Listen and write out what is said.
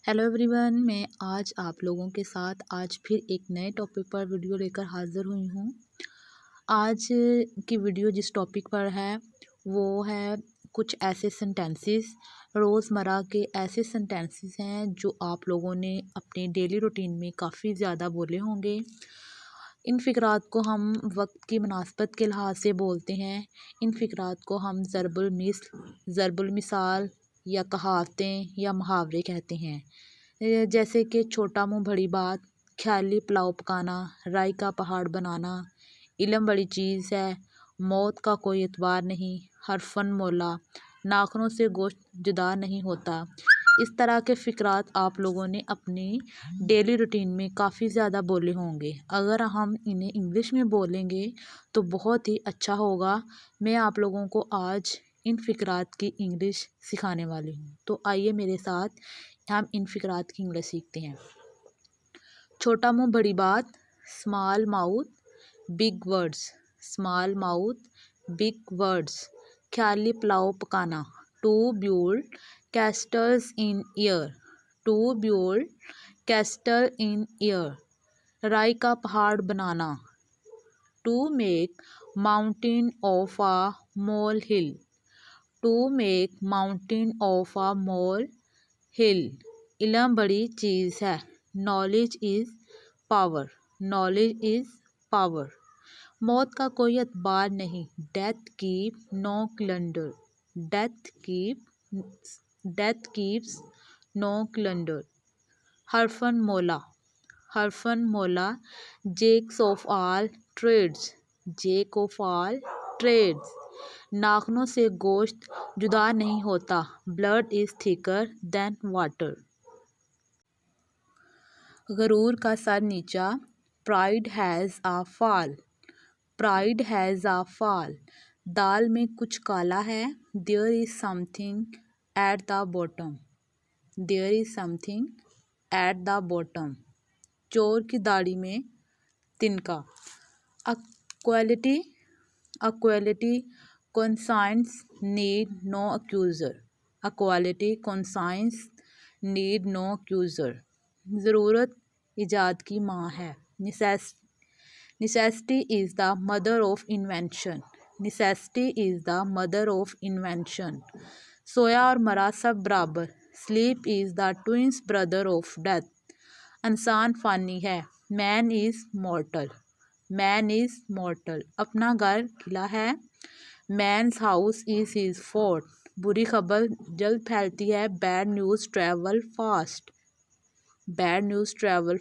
Hello everyone, मैं आज आप लोगों के साथ आज फिर एक नए टॉपिक पर वीडियो लेकर हाज़िर हुई हूँ। आज की वीडियो जिस टॉपिक पर है वो है कुछ ऐसे सेंटेंसेस, रोज़मर्रा के ऐसे सेंटेंसेस हैं जो आप लोगों ने अपने डेली रूटीन में काफ़ी ज़्यादा बोले होंगे। इन फ़िक्रात को हम वक्त की मुनासबत के लिहाज से बोलते हैं। इन फ़िक्रात को हम ज़रबुल मिसाल या कहावतें या मुहावरे कहते हैं। जैसे कि छोटा मुंह बड़ी बात, ख्याली पुलाव पकाना, राई का पहाड़ बनाना, इल्म बड़ी चीज़ है, मौत का कोई एतबार नहीं, हरफन मौला, नाखनों से गोश्त जुदा नहीं होता। इस तरह के फ़िक्रात आप लोगों ने अपनी डेली रूटीन में काफ़ी ज़्यादा बोले होंगे। अगर हम इन्हें इंग्लिश में बोलेंगे तो बहुत ही अच्छा होगा। मैं आप लोगों को आज इन फ़िक्रात की इंग्लिश सिखाने वाली हूँ, तो आइए मेरे साथ हम इन फ़िक्रात की इंग्लिश सीखते हैं। छोटा मुंह बड़ी बात, small mouth big words, small mouth big words, ख्याली पुलाव पकाना, to build castles in air, to build castle in air, राई का पहाड़ बनाना, to make mountain of a molehill, to make mountain of a molehill, इल्म बड़ी चीज़ है, knowledge is power, knowledge is power, मौत का कोई एतबार नहीं, death keep no calendar, death keeps no calendar, हरफन मौला jacks of all trades, jack of all trades, नाखनों से गोश्त जुदा नहीं होता, blood is thicker than water, गरूर का सर नीचा, pride has a fall, pride has a fall, दाल में कुछ काला है, there is something at the bottom, there is something at the bottom, चोर की दाढ़ी में तिनका, a guilty conscience need no accuser, a quality conscience need no accuser, ज़रूरत ईजाद की माँ है, necessity is the mother of invention, necessity is the mother of invention, सोया और मरा सब बराबर, sleep is the twins brother of death, इंसान फ़ानी है, man is mortal, man is mortal, अपना घर किला है, man's house is his fort, बुरी खबर जल्द फैलती है, bad news travel fast, bad news travel